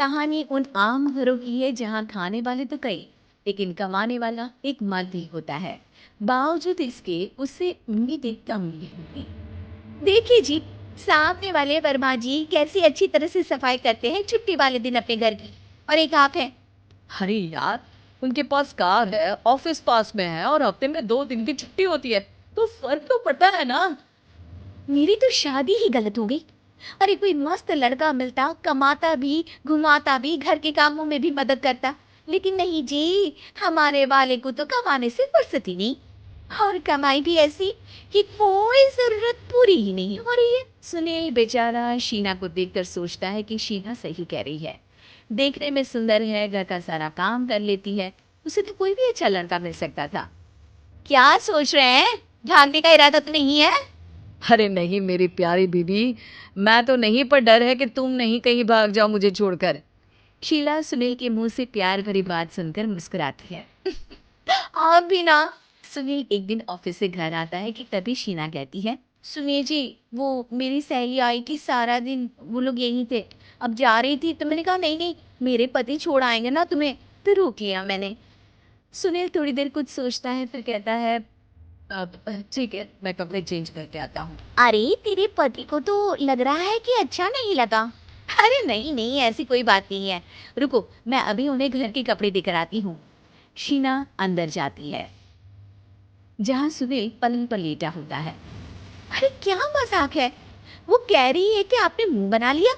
कहानी उन आम घरों की है जहाँ खाने वाले तो कई, लेकिन कमाने वाला एक मर्द ही होता है। बावजूद इसके उससे उम्मीदें कम नहीं होती। देखिए जी, सामने वाले वर्मा जी कैसी अच्छी तरह से सफाई करते हैं छुट्टी वाले दिन अपने घर की। और एक आप हैं। अरे यार, उनके पास कार है, ऑफिस पास में है और हफ्ते में 2 दिन की छुट्टी होती है, तो फर्क तो पड़ता है ना। मेरी तो शादी ही गलत हो गई। अरे कोई मस्त लड़का मिलता, कमाता भी, घुमाता भी, घर के कामों में भी मदद करता। लेकिन नहीं जी, हमारे वाले को तो कमाने से फुर्सत ही नहीं। और कमाई भी ऐसी कि कोई जरूरत पूरी ही नहीं हो रही है। सुनील बेचारा शीना को देखकर सोचता है कि शीना सही कह रही है। देखने में सुंदर है, घर का सारा काम कर लेती है, उसे तो कोई भी अच्छा लड़का मिल सकता था। क्या सोच रहे हैं? भागने का इरादा तो नहीं है? अरे नहीं मेरी प्यारी बीबी, मैं तो नहीं, पर डर है कि तुम नहीं कहीं भाग जाओ मुझे छोड़कर। शीला सुनील के मुंह से प्यार भरी बात सुनकर मुस्कुराती है। आप भी ना। सुनील एक दिन ऑफिस से घर आता है कि तभी शीना कहती है, सुनिए जी, वो मेरी सहेली आई थी, सारा दिन वो लोग यहीं थे। अब जा रही थी तो मैंने कहा नहीं नहीं, मेरे पति छोड़ आएंगे ना तुम्हें, तो रोक लिया मैंने। सुनील थोड़ी देर कुछ सोचता है, फिर कहता है, अब ठीक है, मैं कपड़े चेंज करके आता हूँ। अरे तेरे पति को तो लग रहा है कि अच्छा नहीं लगा। अरे नहीं नहीं, ऐसी कोई बात नहीं है, रुको मैं अभी उन्हें घर के कपड़े देकर आती हूँ। शीना अंदर जाती है जहाँ सुनील पलंग पर लेटा होता है। अरे क्या मजाक है, वो कह रही है कि आपने मुंह बना लिया।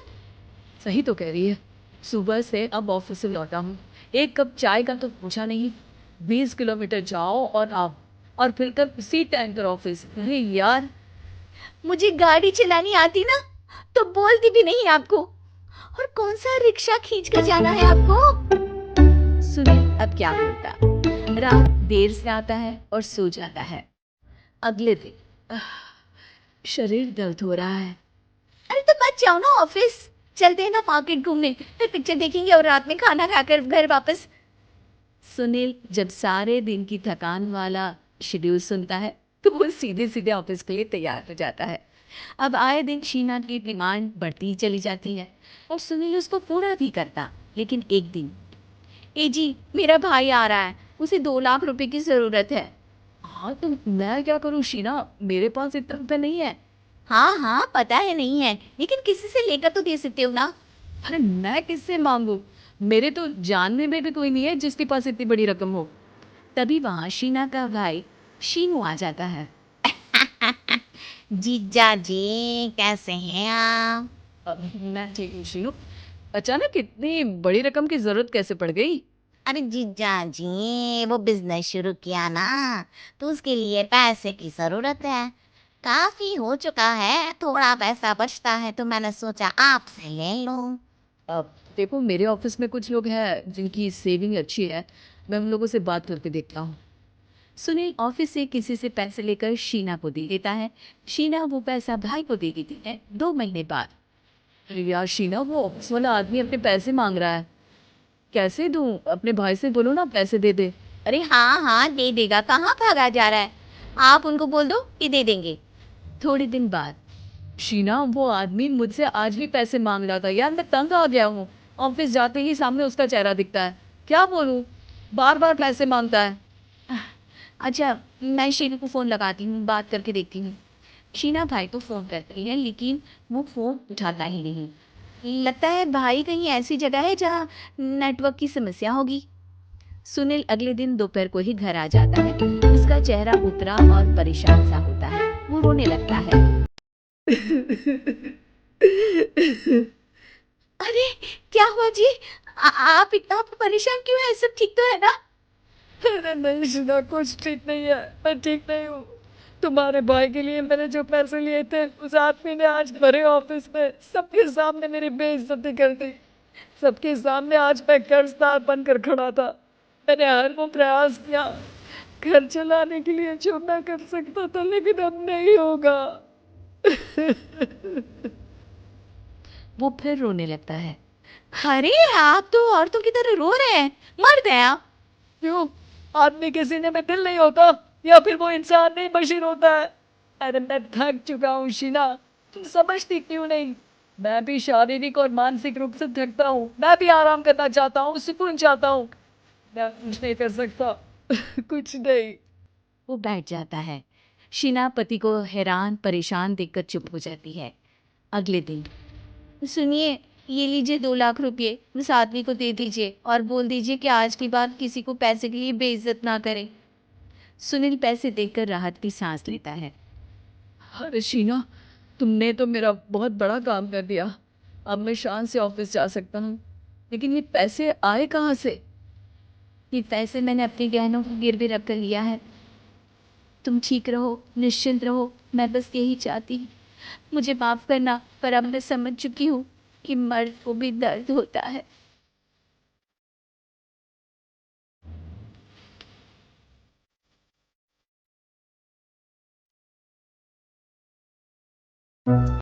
सही तो कह रही है, सुबह से अब ऑफिस से लौटा हूँ, एक कप चाय का तो पूछा नहीं। 20 किलोमीटर जाओ और आओ, और फिर कब उसी टाइम पर ऑफिस। अरे यार। मुझे गाड़ी चलानी आती ना तो बोलती भी नहीं आपको। और कौन सा रिक्शा खींच कर जाना है आपको। सुनील अब क्या बोलता। रात देर से आता है और सो जाता है। अगले दिन शरीर दर्द हो रहा है। अरे तो मत जाओ ना ऑफिस, चलते हैं ना मार्केट घूमने, फिर पिक्चर देखेंगे और रात में खाना खाकर घर वापस। सुनील जब सारे दिन की थकान वाला शेड्यूल सुनता है तो वो सीधे सीधे ऑफिस के लिए तैयार हो जाता है। अब आए दिन शीना की डिमांड बढ़ती ही चली जाती है और सुनील उसको पूरा भी करता। लेकिन एक दिन, ए जी मेरा भाई आ रहा है, उसे 2 लाख रुपए की जरूरत है। हाँ तो मैं क्या करूँ शीना, मेरे पास इतना रुपये नहीं है। हाँ हाँ पता है नहीं है, लेकिन किसी से लेकर तो दे सकते हो ना। अरे मैं किससे मांगू, मेरे तो जानने में भी कोई नहीं है जिसके पास इतनी बड़ी रकम हो। तभी वहां शीना का भाई शीनू आ जाता है। जीजा जी कैसे हैं आप? मैं ठीक हूँ शीनू, अचानक इतनी बड़ी रकम की जरूरत कैसे पड़ गई। अरे जीजा जी वो बिजनेस शुरू किया ना, तो उसके लिए पैसे की जरूरत है। काफी हो चुका है, थोड़ा पैसा बचता है तो मैंने सोचा आपसे ले लूं। अब देखो, मेरे ऑफिस में कुछ लोग हैं जिनकी सेविंग अच्छी है, मैं उन लोगों से बात करके देखता हूँ। सुनील ऑफिस से किसी से पैसे लेकर शीना को दे देता है। शीना वो पैसा भाई को दे देती है 2 महीने बाद। अरे यार शीना, वो ऑफिस वाला आदमी अपने पैसे मांग रहा है, कैसे दूँ, अपने भाई से बोलो ना पैसे दे दे। अरे हाँ हाँ दे देगा, कहाँ भागा जा रहा है, आप उनको बोल दो कि दे देंगे। थोड़े दिन बाद, शीना, वो आदमी मुझसे आज भी पैसे मांग रहा था यार, मैं तंग आ गया हूँ। ऑफिस जाते ही सामने उसका चेहरा दिखता है, क्या बोलूँ, बार बार पैसे मांगता है। अच्छा मैं शीना को फ़ोन लगाती हूँ, बात करके देखती हूँ। शीना भाई को फ़ोन करती है लेकिन वो फ़ोन उठाता ही नहीं। लगता है भाई कहीं ऐसी जगह है जहाँ नेटवर्क की समस्या होगी। सुनील अगले दिन दोपहर को ही घर आ जाता है। उसका चेहरा उतरा और परेशान सा होता है, वो रोने लगता है। अरे क्या हुआ जी? आप इतना परेशान क्यों हैं? सब ठीक तो है ना? अरे नहीं शीना, कुछ ठीक नहीं है, मैं ठीक नहीं हूँ। तुम्हारे भाई के लिए मैंने जो पैसे लिए थे, उस आदमी ने आज भरे ऑफिस में सबके सामने मेरी बेइज्जती कर दी। सबके सामने आज मैं कर्जदार बनकर खड़ा था। मैंने हर वो प्रयास किया घर चलाने के लिए जो मैं कर सकता था, लेकिन अब नहीं होगा। वो फिर रोने लगता है। अरे आप तो औरतों की तरह रो रहे हैं, मर्द हैं आप। क्यों, आदमी के सीने में दिल नहीं होता, या फिर वो इंसान नहीं मशीन होता है। अरे मैं थक चुका हूँ शीना, तुम समझती क्यों नहीं। मैं भी शारीरिक और मानसिक रूप से थकता हूँ। मैं भी आराम करना चाहता हूँ, सुकून चाहता हूँ। मैं कुछ नहीं कर सकता। कुछ नहीं। वो बैठ जाता है। शीना पति को हैरान परेशान देखकर चुप हो जाती है। अगले दिन, सुनिए, ये लीजिए 2 लाख रुपए, उस आदमी को दे दीजिए और बोल दीजिए कि आज के बाद किसी को पैसे के लिए बेइज्जत ना करे। सुनील पैसे देकर राहत की सांस लेता है। अरे शीना, तुमने तो मेरा बहुत बड़ा काम कर दिया। अब मैं शान से ऑफिस जा सकता हूँ। लेकिन ये पैसे आए कहाँ से? ये पैसे मैंने अपने गहनों को गिरवी रख कर लिया है। तुम ठीक रहो, निश्चिंत रहो, मैं बस यही चाहती हूँ। मुझे माफ करना, पर अब मैं समझ चुकी हूँ कि मर्द को भी दर्द होता है।